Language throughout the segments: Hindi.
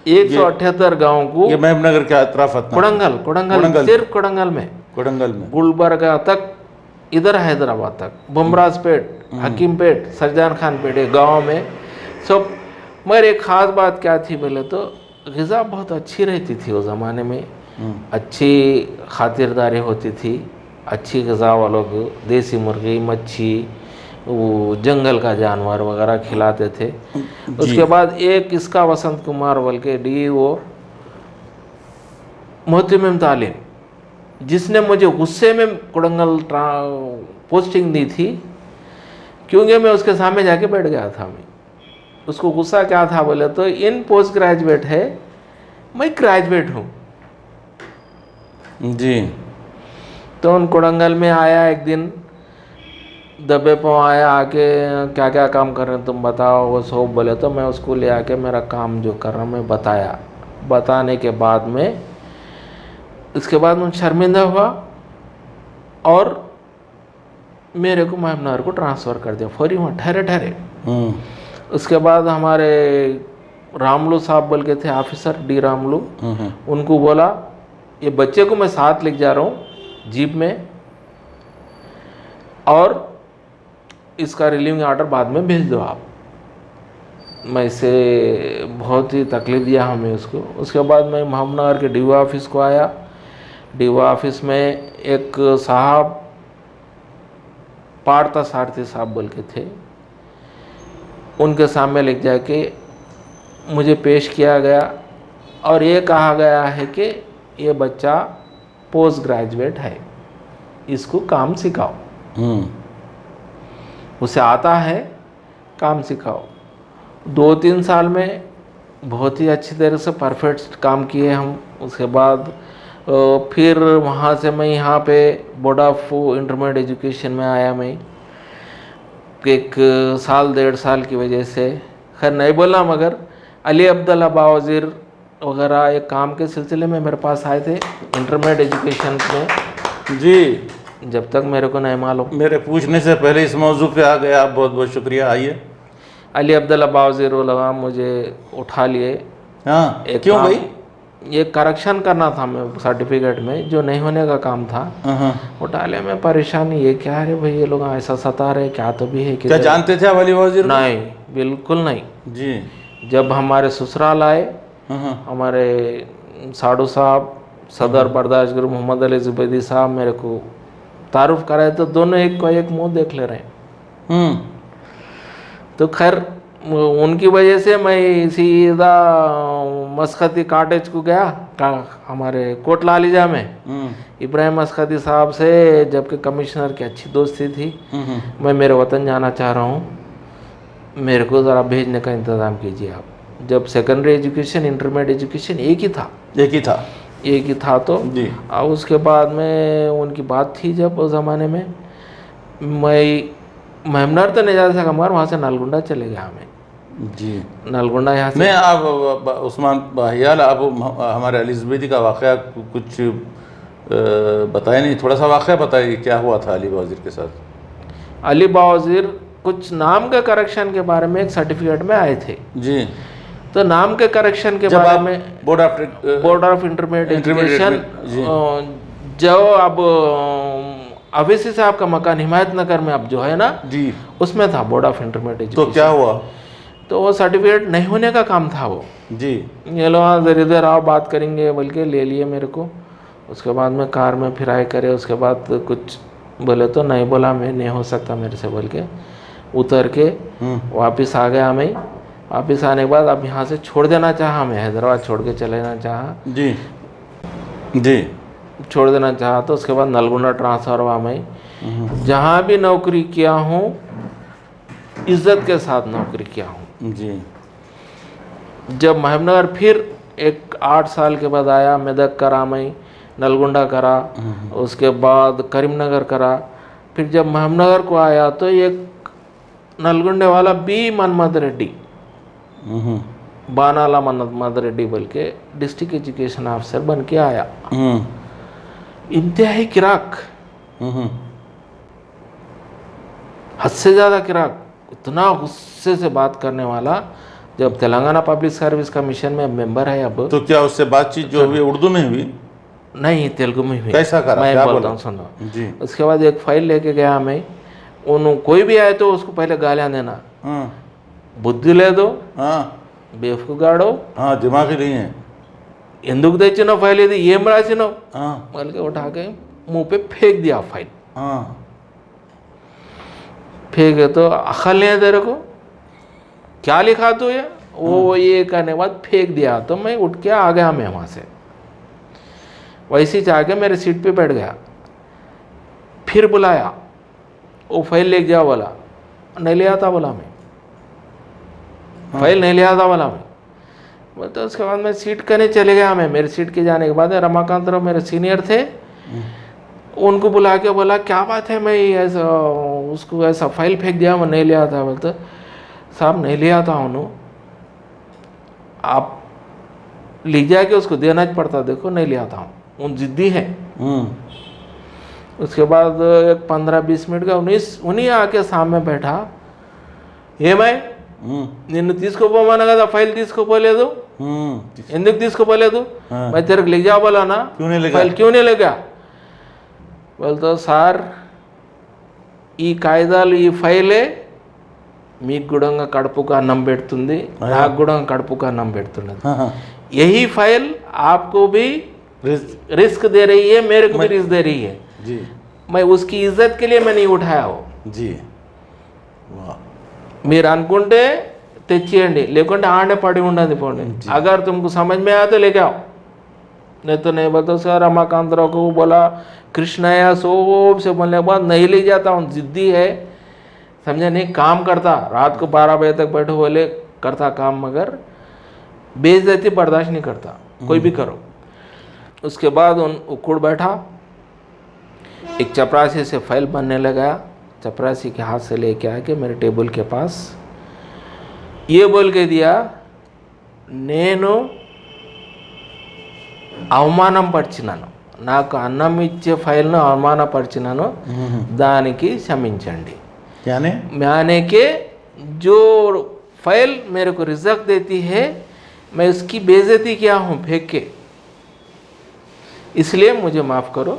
178 गांव को ये महबूबनगर के अतराफ आता कोडंगल कोडंगल सिर्फ कोडंगल में कोडंगल में गुलबर्गा तक, इधर हैदराबाद तक, बमराजपेट, हकीमपेट, सरजान खान पेट, ये गाँव में सब। मगर एक ख़ास बात क्या थी बोले तो ग़िज़ा बहुत अच्छी रहती थी उस ज़माने में, अच्छी खातिरदारी होती थी, अच्छी ग़िज़ा वालों को, देसी मुर्गी, मच्छी, वो जंगल का जानवर वगैरह खिलाते थे। उसके बाद एक इसका वसंत कुमार बोल के DEO मोहतमिम तालीम, जिसने मुझे गुस्से में कोडंगल पोस्टिंग दी थी, क्योंकि मैं उसके सामने जाके बैठ गया था। मैं उसको गुस्सा क्या था बोले तो इन पोस्ट ग्रेजुएट है, मैं ग्रेजुएट हूँ जी। तो उन कोडंगल में आया एक दिन, दबे पाँव आया, आके क्या क्या काम कर रहे हैं तुम बताओ, वो सब बोले तो मैं उसको ले आके मेरा काम जो कर रहा हूँ मैं बताया। बताने के बाद में इसके बाद मैं शर्मिंदा हुआ और मेरे को महबूबनगर को ट्रांसफ़र कर दिया फौरी, वहाँ ठहरे ठहरे। उसके बाद हमारे रामलू साहब बोल के थे ऑफिसर, D रामलू, उनको बोला ये बच्चे को मैं साथ लेके जा रहा हूँ जीप में, और इसका रिलीविंग ऑर्डर बाद में भेज दो आप। मैं इसे बहुत ही तकलीफ़ दिया हमें उसको। उसके बाद मैं महबूबनगर के DO ऑफिस को आया। DO ऑफिस में एक साहब पारता सारथी साहब बोल के थे, उनके सामने लेके जाके मुझे पेश किया गया और ये कहा गया है कि ये बच्चा पोस्ट ग्रेजुएट है, इसको काम सिखाओ, उसे आता है काम सिखाओ। 2-3 साल में बहुत ही अच्छी तरह से परफेक्ट काम किए हम। उसके बाद फिर वहाँ से मैं यहाँ पे बोर्ड ऑफ इंटरमीडिएट एजुकेशन में आया। मैं 1 साल 1.5 साल की वजह से, खैर नहीं बोला, मगर अली अब्दुल्ला बावजीर वगैरह एक काम के सिलसिले में मेरे पास आए थे इंटरमीडिएट एजुकेशन में जी। जब तक मेरे को नहीं मालूम। मेरे पूछने से पहले इस मौजू पे आ गए आप, बहुत बहुत शुक्रिया। आइए। अली अब्दुल्ला बावजीर लगा मुझे उठा लिए। हाँ, क्यों भाई? ये करेक्शन करना था मैं सर्टिफिकेट में, जो नहीं होने का काम था। उठा लिया। मैं परेशानी, ये क्या है भाई, ये लोग ऐसा सता रहे, क्या तो भी है। क्या जानते थे आप अली बावजीर? नहीं, बिल्कुल नहीं जी। जब हमारे ससुराल आए, हमारे साडू साहब, सदर बर्दाश्त गुरु मोहम्मद अली जुबैदी साहब मेरे को तारुफ कराए, तो दोनों एक को एक मुंह देख ले रहे हैं। तो खैर उनकी वजह से मैं सीधा मस्कती कॉटेज को गया, हमारे कोटला अलीजा में इब्राहिम मस्कती साहब से, जबकि कमिश्नर की अच्छी दोस्ती थी। मैं मेरे वतन जाना चाह रहा हूँ, मेरे को ज़रा भेजने का इंतज़ाम कीजिए आप। जब सेकेंडरी एजुकेशन इंटरमीडिएट एजुकेशन एक ही था तो और उसके बाद में उनकी बात थी, जब उस ज़माने में मैं महबूबनगर तो नहीं जा सका, मगर वहाँ से नलगुंडा चले गया हमें। जी। नलगुंडा यहाँ से मैं आप उस्मान बाहियाल, आप हमारे अली जुबैदी का वाक़या कुछ बताया नहीं, थोड़ा सा वाक़या बताइए, क्या हुआ था अली बावजीर के साथ? अली बावजीर कुछ नाम के करेक्शन के बारे में एक सर्टिफिकेट में आए थे जी। तो नाम के करेक्शन के बारे में बोर्ड ऑफ इंटरमीडिएट एजुकेशन, जो अब अवैसी साहब का मकान हिमायत नगर में अब जो है ना जी, उसमें था बोर्ड ऑफ इंटरमीडिएट एजुकेशन। तो क्या हुआ? तो वो सर्टिफिकेट नहीं होने का काम था वो जी। ये लोग इधर आओ बात करेंगे बोल के ले लिए मेरे को। उसके बाद में कार में फिराई करे, उसके बाद कुछ बोले तो नहीं, बोला मैं नहीं हो सकता मेरे से बोल के उतर के वापस आ गया। मैं वापस आने के बाद अब यहाँ से छोड़ देना चाहा, मैं हैदराबाद छोड़ के चले जाना चाहा। जी जी, छोड़ देना चाहा। तो उसके बाद नलगुंडा ट्रांसफ़र हुआ। मैं जहाँ भी नौकरी किया हूँ इज़्ज़त के साथ नौकरी किया हूँ। जी। जब महबूबनगर फिर एक 8 साल के बाद आया, मेदक करा, मैं नलगुंडा करा, उसके बाद करीमनगर करा। फिर जब महबूबनगर को आया तो एक नलगुंडे वाला बी मनमद रेड्डी, बानाला मनमद रेड्डी बोल के डिस्ट्रिक्ट एजुकेशन ऑफिसर बन के आया। इंतहाई किराक, हद से ज़्यादा किराक, इतना गुस्से से बात करने वाला, जब तेलंगाना पब्लिक सर्विस कमीशन में मेंबर है अब। तो क्या उससे बातचीत जो हुई उर्दू में हुई? नहीं, तेलुगु में हुई। कैसा करा, मैं क्या बोलता बोला? हूँ, सुनो। जी। उसके बाद एक फाइल लेके गया मैं, उन कोई भी आए तो उसको पहले गालियाँ देना, हाँ बुद्धि ले दो, हाँ बेवकूफ गाड़ो, हाँ, दिमाग ही नहीं है। ఎందుకు తెచ్చినావు ఫైల్, ఇది ఏం రాసినావు हाँ बोल के उठा के मुंह पे फेंक दिया फाइल। हाँ फेंके तो अकल नहीं है तेरे को, क्या लिखा तू ये, वो ये करने के बाद फेंक दिया। तो मैं उठ के आ गया, मैं वहाँ से वैसे ही जाके मेरे सीट पे बैठ गया। फिर बुलाया, वो फाइल ले गया, बोला नहीं ले आता, बोला मैं फाइल नहीं ले आता, बोला मैं। तो उसके बाद मैं सीट करने चले गया। मैं मेरे सीट के जाने के बाद रमाकांत राव मेरे सीनियर थे, उनको बुला के बोला क्या बात है, मैं ऐसा उसको ऐसा फाइल फेंक दिया, मैं नहीं ले आता। बोलते साहब नहीं ले आता हूँ, आप ले जाके उसको देना पड़ता, देखो नहीं ले आता हूँ, उन जिद्दी है। उसके बाद एक 15-20 मिनट का उन्हीं आके सामने बैठा, ये मैं నిన్ను తీసుకోపోమన్నా కదా, ఫైల్ తీసుకోపోలేదు, ఎందుకు తీసుకోపోలేదు, मैं तेरे को ले जा बोला ना, ఫైల్ क्यों नहीं ले गया। बोलता సార్ ఈ కాగితాలు, ఈ ఫైలే మీకు కూడా కడుపుకు అన్నం పెడుతుంది, నాకు కూడా కడుపుకు అన్నం పెడుతున్నది। यही फाइल आपको भी रिस्क दे रही है, मेरे को भी रिस्क दे रही है जी। मैं उसकी इज्जत के लिए मैं नहीं उठाया हो जी। మీరు అనుకుంటే తెచ్చియండి, లేకుంటే ఆడే పడి ఉండదు పోండి। अगर तुमको समझ में आया तो लेके आओ, नहीं तो नहीं। बोलते सर रमाकांत राव को बोला, कृष्णया सोब से बोलने के बाद नहीं ले जाता हूँ, जिद्दी है, समझे नहीं, काम करता, रात को 12 बजे तक बैठो बोले, करता काम, मगर बेइज्जती बर्दाश्त नहीं करता, कोई भी करो। उसके बाद उन उकुड़ बैठा, एक चपरासी से फाइल बनने लगा, चपरासी के हाथ से लेके आके मेरे टेबल के पास ये बोल के दिया, నేను అవమానపరిచినాను, నాకు అన్నం ఇచ్చే ఫైల్ను అవమానపరిచినాను, దానికి క్షమించండి। मैंने के जो फाइल मेरे को रिजल्ट देती है, मैं उसकी बेइज्जती किया हूँ फेंक के, इसलिए मुझे माफ़ करो,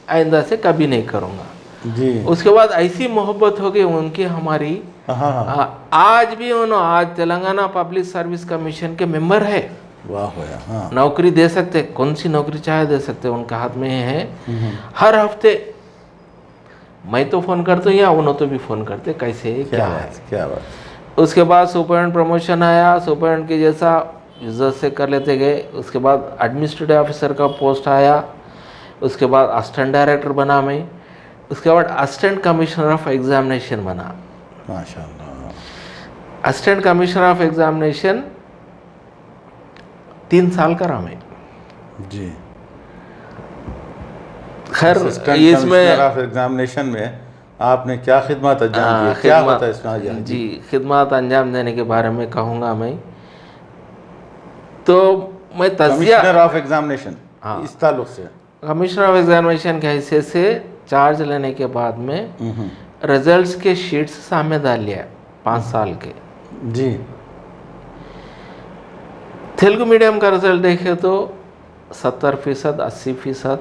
आइंदा से कभी नहीं करूँगा जी। उसके बाद ऐसी मोहब्बत हो गई उनकी हमारी, आज भी उन्होंने आज तेलंगाना पब्लिक सर्विस कमीशन के मेंबर है। वाह होया, हाँ। नौकरी दे सकते, कौन सी नौकरी चाहे दे सकते, उनका हाथ में है। हर हफ्ते मैं तो फ़ोन करता हूँ या उन्होंने तो भी फ़ोन करते, कैसे है, क्या है, क्या बात। उसके बाद सुपरिटेंडेंट प्रमोशन आया, सुपरिटेंडेंट के जैसा इज्जत से कर लेते गए। उसके बाद एडमिनिस्ट्रेटिव ऑफिसर का पोस्ट आया, उसके बाद असिस्टेंट डायरेक्टर बना मैं, उसके बाद असिस्टेंट कमिश्नर ऑफ एग्जामिनेशन बना। माशाल्लाह। असिस्टेंट कमिश्नर ऑफ एग्जामिनेशन 3 साल करा मैं जी। खैर इसमें ऑफ एग्जामिनेशन में आपने क्या खिदमत अंजाम दी, क्या होता है इसमें? जी, खिदमत अंजाम देने के बारे में कहूँगा मैं। तो मैं तजिया कमिश्नर ऑफ एग्जामिनेशन, हाँ, इस ताल्लुक से कमिश्नर ऑफ एग्जामिनेशन के हैसियत से चार्ज लेने के बाद में रिजल्ट्स के शीट्स सामने डाल लिया 5 साल के जी। तेलुगु मीडियम का रिजल्ट देखे तो 70%, 80%,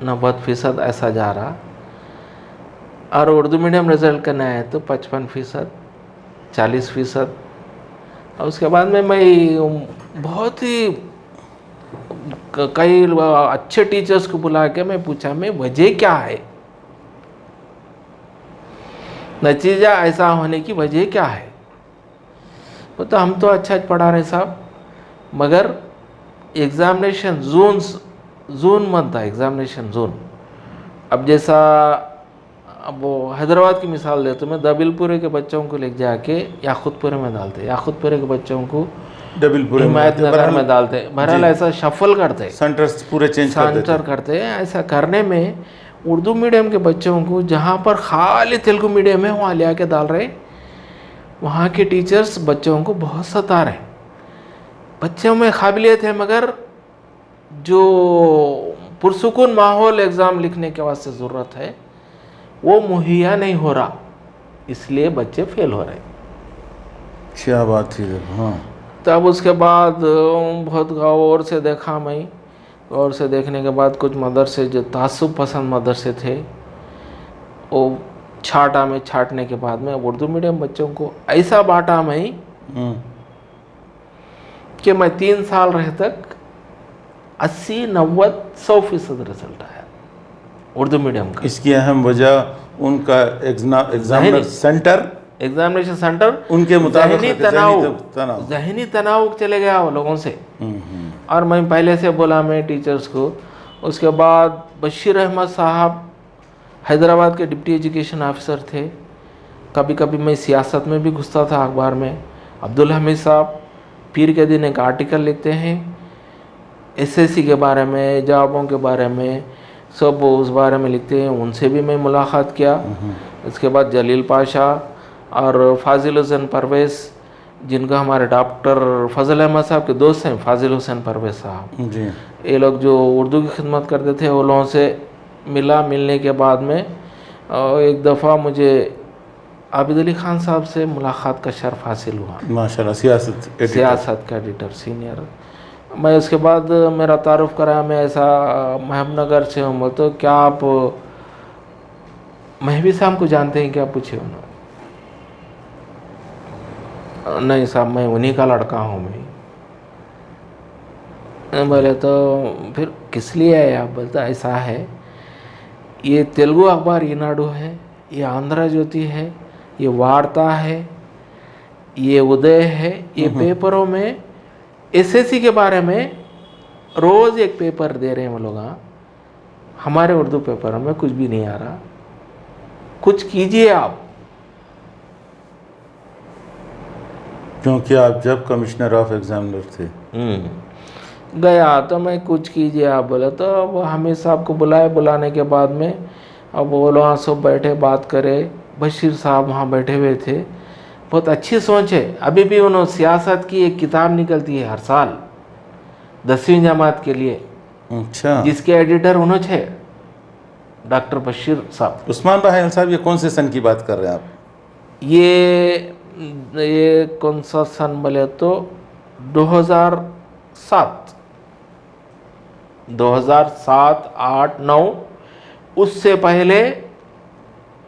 90% ऐसा जा रहा, और उर्दू मीडियम रिजल्ट करना है तो 55%, 40%। और उसके बाद में मैं बहुत ही कई अच्छे टीचर्स को बुला के मैं पूछा, मैं वजह क्या है, नतीजा ऐसा होने की वजह क्या है। वो तो हम तो अच्छा पढ़ा रहे साहब, मगर एग्ज़ामिनेशन जोन मत था, एग्ज़ामिनेशन जोन। अब जैसा अब वो हैदराबाद की मिसाल देते, मैं दबिलपुरे के बच्चों को ले जाके याकुतपुरे में डालते, याकुतपुरे के बच्चों को दबिलपुरे हिमायतनगर में डालते, बहरहाल ऐसा शफल करते, सेंटर्स पूरे चेंज करते। ऐसा करने में उर्दू मीडियम के बच्चों को, जहाँ पर खाली तेलुगु मीडियम है, वहाँ ले आके डाल रहे, वहाँ के टीचर्स बच्चों को बहुत सता रहे। बच्चों में काबिलियत है, मगर जो पुरसुकून माहौल एग्ज़ाम लिखने के वास्ते ज़रूरत है वो मुहैया नहीं हो रहा, इसलिए बच्चे फेल हो रहे। क्या बात थी। हाँ। तब उसके बाद बहुत गौर से देखा मैं। गौर से देखने के बाद कुछ मदरसे जो तासुब पसंद मदरसे थे, वो छाटा में, छाटने के बाद में उर्दू मीडियम बच्चों को ऐसा बांटा मैं कि मैं 3 साल रहे तक 80-90-100% रिजल्ट आया उर्दू मीडियम का। इसकी अहम वजह उनका एग्जामिनेशन सेंटर उनके मुताबिक जहनी तनाव चले गया वो लोगों से। और मैं पहले से बोला मैं टीचर्स को। उसके बाद बशीर अहमद साहब हैदराबाद के डिप्टी एजुकेशन ऑफिसर थे। कभी कभी मैं सियासत में भी घुसता था अखबार में। अब्दुल हमीद साहब पीर के दिन एक आर्टिकल लिखते हैं एसएससी के बारे में, जॉबों के बारे में, सब उस बारे में लिखते हैं। उनसे भी मैं मुलाकात किया। इसके बाद जलील पाशा और फाजिल हुसैन परवेज़, जिनका हमारे डॉक्टर फजल अहमद साहब के दोस्त हैं, फाजिल हुसैन परवेज़ साहब जी, ये लोग जो उर्दू की खिदमत करते थे, वो लोगों से मिलने के बाद में एक दफ़ा मुझे आबिद अली ख़ान साहब से मुलाकात का शर्फ हासिल हुआ। माशाल्लाह, सियासत का एडिटर सीनियर। मैं उसके बाद मेरा तारुफ कराया, मैं ऐसा महबूबनगर से हूँ। तो क्या आप महबी साहब को जानते हैं क्या, पूछे उन्होंने। नहीं साहब, मैं उन्हीं का लड़का हूँ मैं। बोले तो फिर किस लिए आए आप। बोलता ऐसा है, ये तेलुगु अखबार ईनाडु है, ये आंध्र ज्योति है, ये वार्ता है, ये उदय है, ये पेपरों में एसएससी के बारे में रोज़ एक पेपर दे रहे हैं वो लोग। हमारे उर्दू पेपर में कुछ भी नहीं आ रहा, कुछ कीजिए आप। क्योंकि आप जब कमिश्नर ऑफ एग्जामिनर थे। गया तो मैं कुछ कीजिए आप बोले। तो अब हमीद साहब को बुलाने के बाद में अब वो लोग सब बैठे बात करे। बशीर साहब वहाँ बैठे हुए थे। बहुत अच्छी सोच है। अभी भी उन्होंने सियासत की एक किताब निकलती है हर साल 10वीं जमात के लिए। अच्छा, जिसके एडिटर उन्होंने थे डॉक्टर बशीर साहब। उस्मान बहायल साहब, ये कौन से सन की बात कर रहे हैं आप? ये कौन सा सन बोले तो 2007, 8, 9। उससे पहले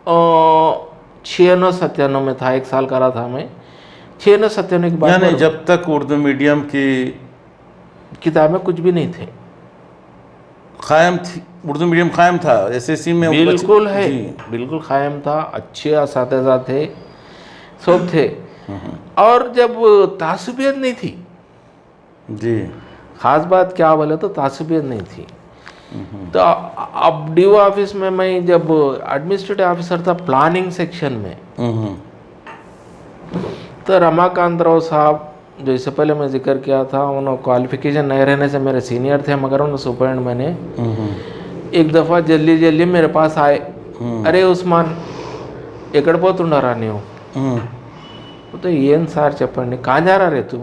96-97 में था। 1 साल करा था मैं। 96-97 की बात। यानी जब तक उर्दू मीडियम की किताबें कुछ भी नहीं थे, कायम थी, उर्दू मीडियम कायम था एसएससी में। बिल्कुल है, बिल्कुल कायम था। अच्छे असातिज़ा थे, सब थे। और जब तासुबियत नहीं थी जी, ख़ास बात क्या बोले तो तासुबियत नहीं थी। तो अब डीओ ऑफिस में मैं जब एडमिनिस्ट्रेटिव ऑफिसर था प्लानिंग सेक्शन में, तो रमाकांत राव साहब जो इससे पहले मैं जिक्र किया था, उन्होंने क्वालिफिकेशन नहीं रहने से मेरे सीनियर थे, मगर उन्होंने सुपरडेंट मैंने एक दफ़ा जल्दी मेरे पास आए। अरे उस्मान ఎక్కడ పోతుండారా నీవు तो ये सार చెప్పండి कहाँ जा रहा रे तू।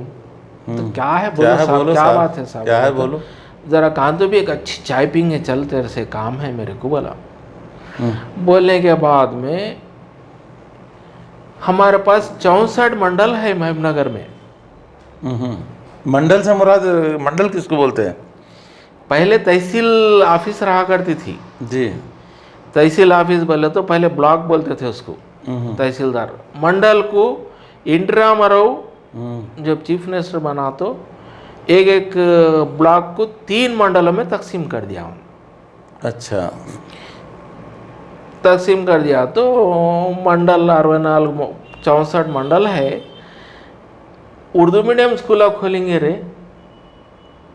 तो क्या है बोलो साहब, क्या बात है साहब, क्या है बोलो। ज़रा कान तो भी एक अच्छी चाय पीएंगे, चल तेरे से काम है मेरे को बोला। बोलने के बाद में हमारे पास 64 मंडल है महबूबनगर में। मंडल से मुराद, मंडल किसको बोलते हैं? पहले तहसील ऑफिस रहा करती थी जी। तहसील ऑफिस बोले तो पहले ब्लॉक बोलते थे उसको, तहसीलदार। मंडल को इंदिरा मराव जब चीफ मिनिस्टर बना तो एक ब्लॉक को 3 मंडलों में तकसीम कर दिया। अच्छा, तकसीम कर दिया तो मंडल 64 मंडल है। उर्दू मीडियम स्कूल आप खोलेंगे रे,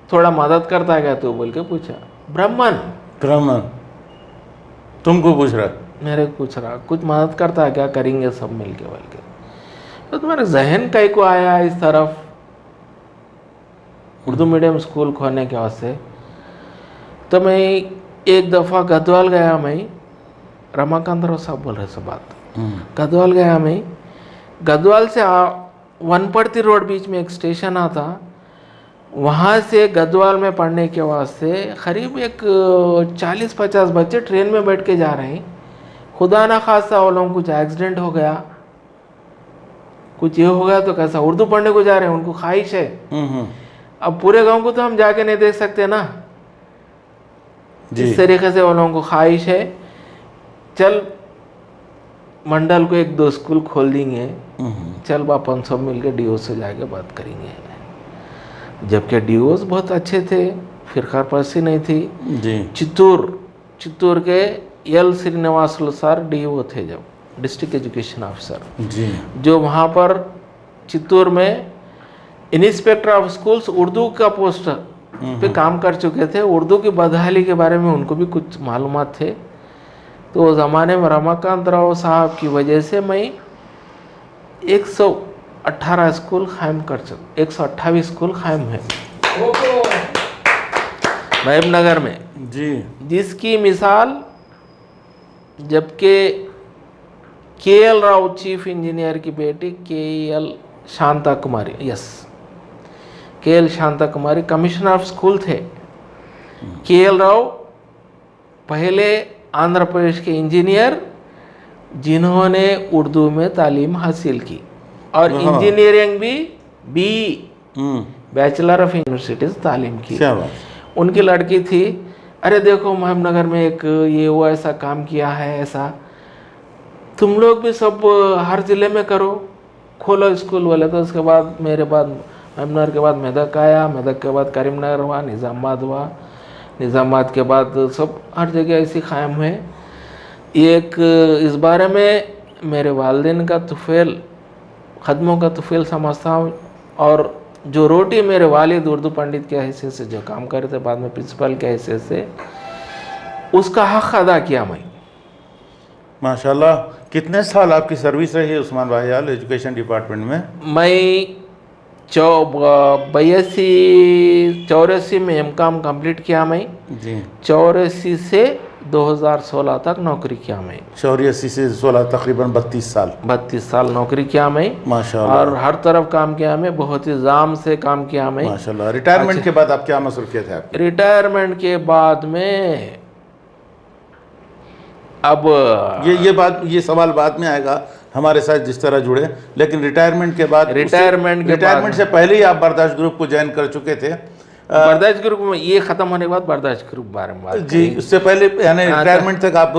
थोड़ा मदद करता है क्या तू, बोल के पूछा। ब्राह्मण तुमको पूछ रहा? मेरे को पूछ रहा, कुछ मदद करता है क्या, करेंगे सब मिल के बोल के। तो तुम्हारे जहन कहीं को आया इस तरफ उर्दू मीडियम स्कूल खोलने के वास्ते। तो मैं एक दफ़ा गदवाल गया। मैं रमाकांत राव साहब बोल रहे सब बात। गदवाल गया मैं। गदवाल से वनपड़ती रोड बीच में एक स्टेशन आता, वहाँ से गदवाल में पढ़ने के वास्ते करीब एक 40-50 बच्चे ट्रेन में बैठ के जा रहे हैं। खुदा ना खास्ता वो लोगों को कुछ एक्सीडेंट हो गया, कुछ ये हो गया तो कैसा उर्दू पढ़ने को जा रहे हैं, उनको ख्वाहिश है। अब पूरे गांव को तो हम जाके नहीं देख सकते ना, इस तरीके से उन लोगों को ख्वाहिश है, चल मंडल को 1-2 स्कूल खोल देंगे, चल बाप हम सब मिलकर डीओ से जाके बात करेंगे। जबकि डीओस बहुत अच्छे थे, फिर परसी नहीं थी जी। चित्तूर के एल श्रीनिवासुलु सर डीओ थे, जब डिस्ट्रिक्ट एजुकेशन ऑफिसर जी, जो वहाँ पर चित्तूर में इंस्पेक्टर ऑफ स्कूल्स उर्दू का पोस्ट पे काम कर चुके थे। उर्दू की बदहाली के बारे में उनको भी कुछ मालूमात थे। तो उस ज़माने में रमाकांत राव साहब की वजह से मैं 118 स्कूल कायम कर चुका, 128 स्कूल कायम है महबूबनगर में जी, जिसकी मिसाल जबकि KL राव चीफ इंजीनियर की बेटी KL Shanta Kumari, KL Shanta Kumari commissioner of school थे। KL राव पहले आंध्र प्रदेश के इंजीनियर जिन्होंने उर्दू में तालीम हासिल की और इंजीनियरिंग भी BE बैचलर ऑफ यूनिवर्सिटीज तालीम की। क्या बात। उनकी लड़की थी, अरे देखो महबूबनगर में एक ये वो ऐसा काम किया है, ऐसा तुम लोग भी सब हर ज़िले में करो, खोलो स्कूल बोले। तो उसके बाद मेरे बाद महबूबनगर के बाद मेदक आया, मेदक के बाद करीमनगर हुआ, निज़ामाबाद हुआ, निज़ामाबाद के बाद सब हर जगह ऐसी कायम हुए। एक इस बारे में मेरे वालिदैन का तुफ़ैल, ख़दमों का तुफ़ैल समझता हूँ। और जो रोटी मेरे वालिद उर्दू पंडित के हैसियत से जो काम करे थे, बाद में प्रिंसिपल के हैसियत से, उसका हक़ अदा किया मैं। माशाल्लाह। कितने साल आपकी सर्विस रही है उस्मान बाहियाल एजुकेशन डिपार्टमेंट में? मैं 84 में एमकॉम कंप्लीट किया मैं जी। 84 से 2016 तक नौकरी किया मैं। 84 से 16 तकरीबन 32 साल। 32 साल नौकरी किया मैं माशाल्लाह। और हर तरफ काम किया मैं, बहुत ही जाम से काम किया मैं। माशाल्लाह। रिटायरमेंट के बाद आप क्या मसरूफियत है आपकी? रिटायरमेंट के बाद में अब ये सवाल बाद में आएगा हमारे साथ जिस तरह जुड़े, लेकिन रिटायरमेंट के बाद, रिटायरमेंट से पहले ही आप बर्दाश्त ग्रुप को ज्वाइन कर चुके थे। बर्दाश्त ग्रुप में ये खत्म होने के बाद बर्दाश्त ग्रुप बारे में जी, उससे पहले यानी रिटायरमेंट तक आप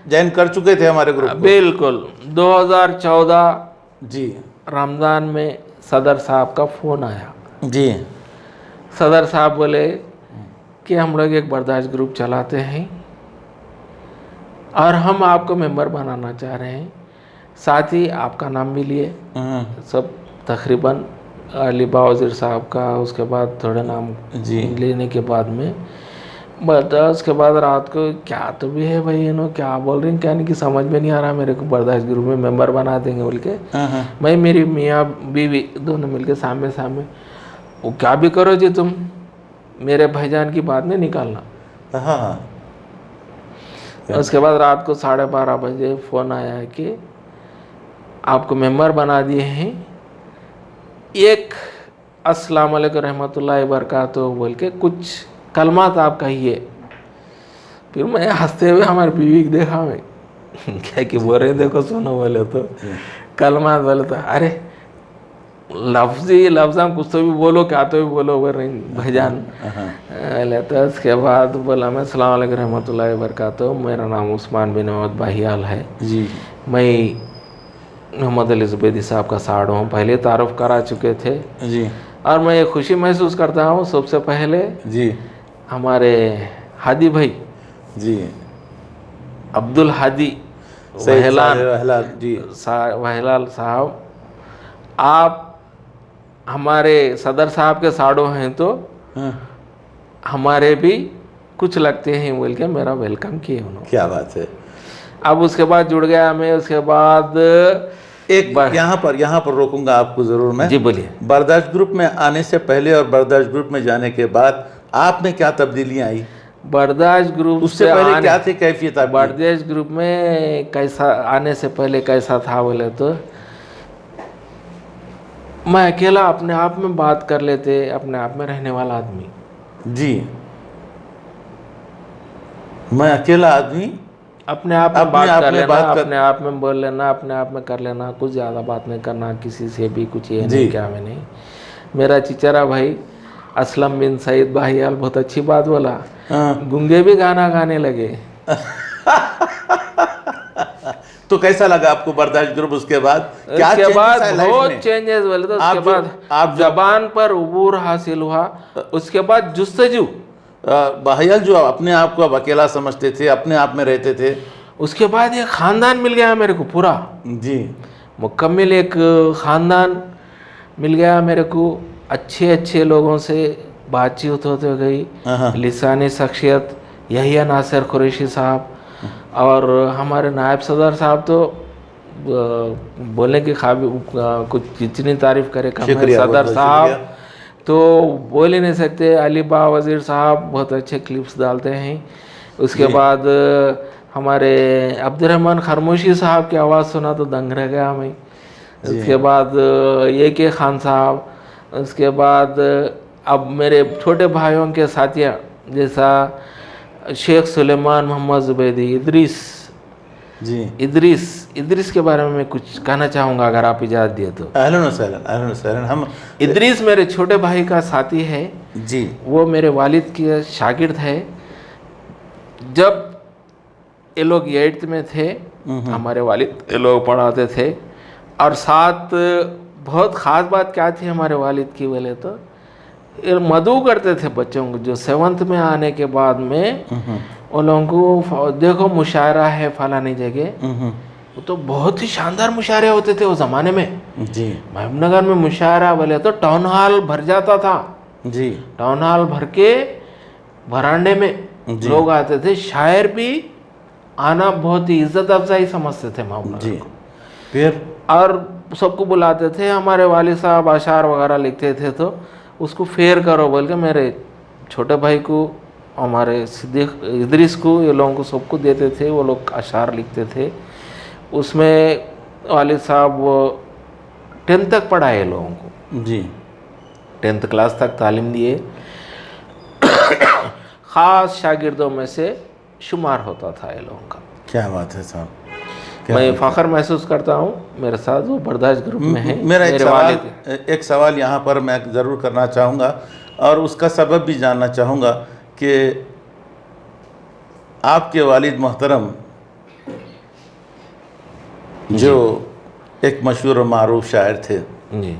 ज्वाइन कर चुके थे हमारे ग्रुप को? बिल्कुल। 2014 जी रमज़ान में सदर साहब का फ़ोन आया जी। सदर साहब बोले कि हम लोग एक बर्दाश्त ग्रुप चलाते हैं और हम आपको मेंबर बनाना चाह रहे हैं, साथ ही आपका नाम भी लिए। सब तकरीबन अली बावज़ीर साहब का, उसके बाद थोड़े नाम जी लेने के बाद में बर्दाश्त के बाद रात को क्या तो भी है भाई, ये नो क्या बोल रहे हैं, क्या नहीं कि समझ में नहीं आ रहा मेरे को, बर्दाश्त ग्रुप में मेंबर बना देंगे बोल के। मैं मेरी मियाँ बीवी दोनों मिलके सामने सामने, वो क्या भी करो जी तुम, मेरे भाईजान की बात नहीं निकालना। हाँ। उसके बाद रात को 12:30 बजे फ़ोन आया कि आपको मेंबर बना दिए हैं, एक अस्सलाम वालेकुम रहमतुल्लाहि बरकातहू बोल के कुछ कलमात आप कहिए। फिर मैं हंसते हुए हमारी बीवी को देखा, मैं क्या कि बोल रहे देखो सुनो बोले तो कलमात बोले तो अरे लफ्ज़ कुछ तो भी बोलो, क्या तो भी बोलो बोल रही भाईजान। लेते उसके बाद बोला मैं अस्सलाम वालेकुम रहमतुल्लाहि बरकातहू, मेरा नाम उस्मान बिन मोहम्मद बाहियाल है जी। मैं मोहम्मद अली ज़ुबैदी साहब का साड़ हूँ, पहले तारुफ करा चुके थे जी। और मैं ये खुशी महसूस करता हूँ सबसे पहले जी हमारे हादी भाई जी, अब्दुल हादी वहलाल साहब, आप हमारे सदर साहब के साड़ो हैं तो हमारे भी कुछ लगते हैं बोल के मेरा वेलकम किए उन्होंने। क्या बात है। अब उसके बाद जुड़ गया मैं। उसके बाद एक यहाँ पर रोकूंगा आपको ज़रूर मैं। जी बोलिए। बर्दाश्त ग्रुप में आने से पहले और बर्दाश्त ग्रुप में जाने के बाद आप में क्या तब्दीलियाँ आई? बर्दाश्त ग्रुप उससे पहले क्या थी कैफियत आपकी? बर्दाश्त ग्रुप में कैसा, आने से पहले कैसा था बोले तो मैं अकेला अपने आप में बात कर लेते, अपने आप में रहने वाला आदमी। जी, मैं अकेला आदमी अपने आप में अपने बात आप कर में लेना, बात कर- अपने आप में बोल लेना, अपने आप में कर लेना, कुछ ज़्यादा बात नहीं करना किसी से भी, कुछ ये जी। नहीं क्या मैं नहीं। मेरा चिचरा भाई असलम बिन सईद भाईयाल बहुत अच्छी बात बोला, हाँ। गूंगे भी गाना गाने लगे। तो कैसा लगा आपको बर्दाश्त ग्रुप उसके बाद? क्या उसके चेंजेस बाद आए लाइफ बहुत में? चेंजेस बोले तो उसके आप जो बाद आप जो जबान पर उबूर हासिल हुआ। उसके बाद जुस्तजू, बाहियाल जो अपने आप को अब अकेला समझते थे, अपने आप में रहते थे। उसके बाद एक ख़ानदान मिल गया मेरे को पूरा जी। मुकम्मल, एक ख़ानदान मिल गया मेरे को। अच्छे अच्छे लोगों से बातचीत होते गई, हाँ। लिसानी शख्सियत यहिया नासिर कुरैशी साहब और हमारे नायब सदर साहब तो बोलने की कुछ जितनी तारीफ़ करे कम है। शुक्रिया, बहुत सदर बहुत साहब शुक्रिया। तो बोल ही नहीं सकते। अली बा वज़ीर साहब बहुत अच्छे क्लिप्स डालते हैं। उसके जी। बाद हमारे अब्दुर्रहमान खरमोशी साहब की आवाज़ सुना तो दंग रह गया हमें। जी। उसके बाद ये के खान साहब, उसके बाद अब मेरे छोटे भाइयों के साथिया जैसा शेख सुलेमान मोहम्मद जुबैदी, जी। इदरीस के बारे में मैं कुछ कहना चाहूँगा अगर आप इजाज़त दिए तो। अहलन व सहलन, अहलन व सहलन। हम इदरीस मेरे छोटे भाई का साथी है। जी। वो मेरे वालिद के शागिर्द है। जब ये लोग 8th में थे, हमारे वालिद ये लोग पढ़ाते थे। और साथ बहुत ख़ास बात क्या थी हमारे वालिद की बोले तो, ये मदऊ करते थे बच्चों को। जो 7th में आने के बाद में उन लोगों को देखो मुशायरा है फलानी जगह, वो तो बहुत ही शानदार मुशायरे होते थे उस ज़माने में। जी। महबूबनगर में मुशायरा बोले तो टाउन हॉल भर जाता था। जी। टाउन हॉल भर के बरांडे में जी। लोग आते थे। शायर भी आना बहुत ही इज्जत अफजाई समझते थे महबूबनगर जी। को। फिर और सबको बुलाते थे। हमारे वालिद साहब अशार वगैरह लिखते थे तो उसको फेयर करो बोल के मेरे छोटे भाई को, हमारे सिद्दीक इदरीस को, ये लोगों को सबको देते थे। वो लोग अशार लिखते थे। उसमें वालिद साहब वो 10th तक पढ़ाए ये लोगों को, जी। 10th क्लास तक तालीम दिए। ख़ास शागिर्दों में से शुमार होता था ये लोगों का। क्या बात है साहब, मैं फ़ख्र महसूस करता हूँ मेरे साथ वो बर्दाश्त ग्रुप में है। मेरा मेरे एक सवाल यहाँ पर मैं ज़रूर करना चाहूँगा और उसका सबब भी जानना चाहूँगा कि आपके वालिद मोहतरम जो एक मशहूर और मारूफ शायर थे, जी,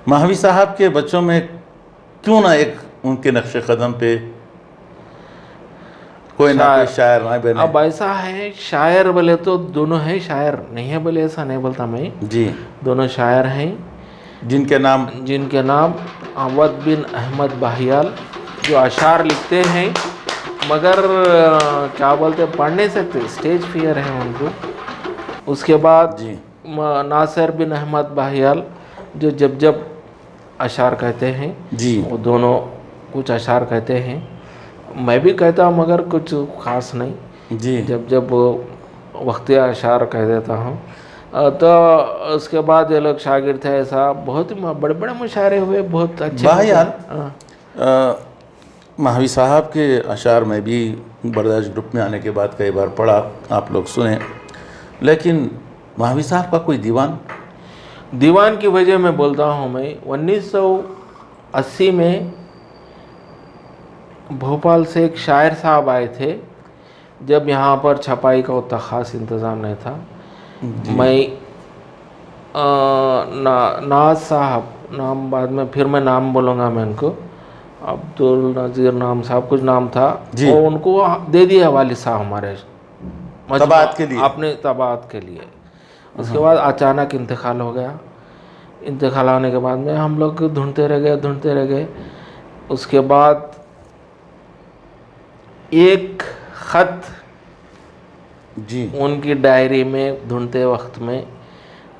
महवी साहब के बच्चों में क्यों ना एक उनके नक्श कदम पे कोई ना कोई शायर ना बने? अब ऐसा है, शायर बोले तो दोनों हैं, शायर नहीं है बोले ऐसा नहीं बोलता मैं। जी। दोनों शायर हैं जिनके नाम अवध बिन अहमद बाहियाल, जो अशार लिखते हैं मगर क्या बोलते पढ़ नहीं सकते, स्टेज फियर है उनको। उसके बाद जी। नासिर बिन अहमद बाहियाल जो जब अशार कहते हैं। जी। वो दोनों कुछ अशार कहते हैं, मैं भी कहता हूँ मगर कुछ ख़ास नहीं। जी। जब वक्ती अशार कह देता हूँ। तो उसके बाद ये लोग शागिर्द थे। ऐसा बहुत ही बड़े बड़े मुशायरे हुए, बहुत अच्छे। बाहियाल महवी साहब के अशार में भी बर्दाश्त ग्रुप में आने के बाद कई बार पढ़ा, आप लोग सुने, लेकिन महवी साहब का कोई दीवान की वजह मैं बोलता हूँ। मैं 1980 में भोपाल से एक शायर साहब आए थे, जब यहाँ पर छपाई का उतना ख़ास इंतज़ाम नहीं था। मैं नाज साहब नाम, बाद में फिर मैं नाम बोलूँगा मैं उनको, अब्दुल नज़ीर नाम साहब कुछ नाम था, और उनको दे दिया वालिद साहब हमारे तबात के लिए, अपने तबात के लिए। उसके बाद अचानक इंतकाल हो गया। इंतकाल होने के बाद में हम लोग ढूंढते रह गए। उसके बाद एक ख़त जी उनकी डायरी में ढूंढते वक्त में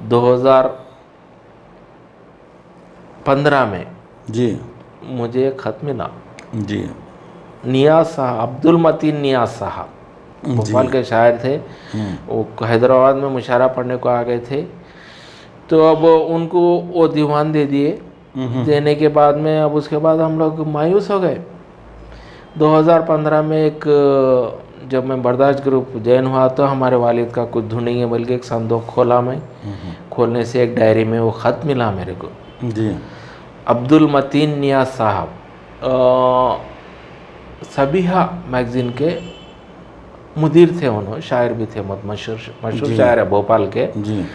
2015 में जी मुझे एक ख़त मिला। जी। नियाज़ साहब, अब्दुल मतीन नियाज़ साहब भोपाल के शायर थे। वो हैदराबाद में मुशायरा पढ़ने को आ गए थे। तो अब उनको वो दीवान दे दिए। देने के बाद में अब उसके बाद हम लोग मायूस हो गए। 2015 में एक जब मैं बर्दाश्त ग्रुप जॉइन हुआ तो हमारे वालिद का कुछ ढूंढेंगे बल्कि एक संदूक खोला मैं। खोलने से एक डायरी में वो ख़त मिला मेरे को। जी। अब्दुल मतीन नियाज साहब सबीहा मैगज़ीन के मुदीर थे, उन्होंने शायर भी थे, मशहूर शायर है भोपाल के। जी।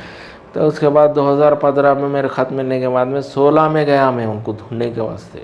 तो उसके बाद 2015 में मेरे ख़त मिलने के बाद में 16 में गया मैं उनको ढूंढने के वास्ते।